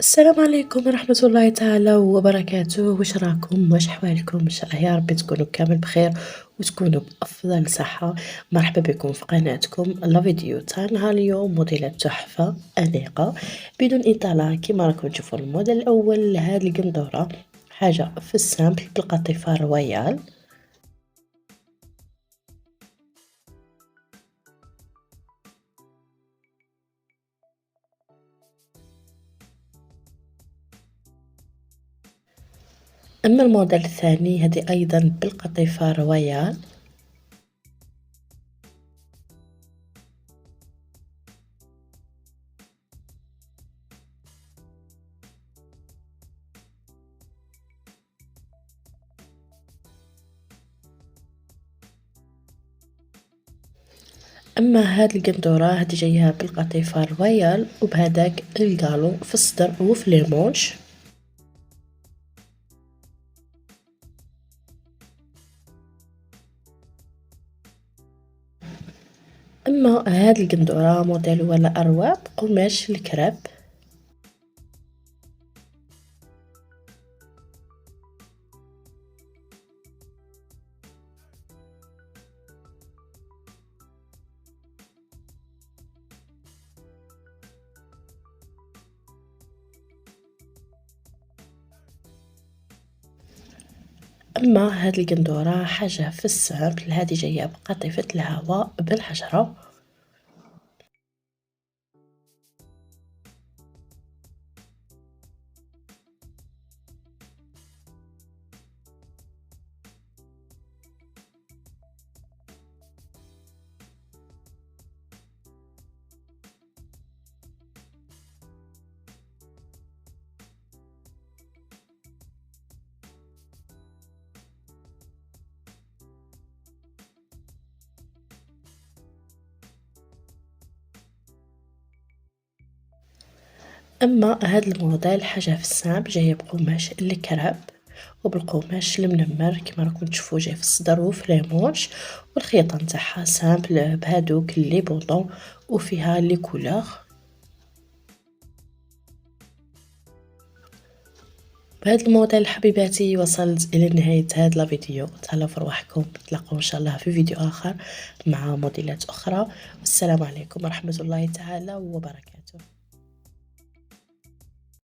السلام عليكم ورحمة الله تعالى وبركاته. واش راكم؟ واش حوالكم؟ ان شاء الله يا ربي تكونوا كامل بخير وتكونوا بأفضل صحة. مرحبا بكم في قناتكم لا فيديو تاع نهار اليوم، موديلات تحفة أنيقة بدون إطالة. كما راكم تشوفوا الموديل الأول هذه القندورة حاجة في السامبل بالقطيفة رويال. أما الموديل الثاني هذه أيضا بالقطيفة رويال. أما هاد القندورة هادي جاية بالقطيفة رويال وبهداك القالو في الصدر وفي ليمونش. أما هاد القندورة موديل ولا أرواب قماش الكراب. أما هاد القندورة حاجة في السامبل هادي جاية بقطيفة الهواء بالحجرة. أما هاد الموديل حاجة في السامبل جاية بقماش الكراب وبالقماش المنمر كما راكم تشوفوا جاي في الصدر وفي ليمونش، والخياطة نتاعها سامبل بهادوك لي بوطون وفيها لي كولور. بهذا الموديل حبيباتي وصلت الى نهاية هذا الفيديو. تهلاو في رواحكم، نتلاقاو ان شاء الله في فيديو اخر مع موديلات اخرى. والسلام عليكم ورحمة الله تعالى وبركاته.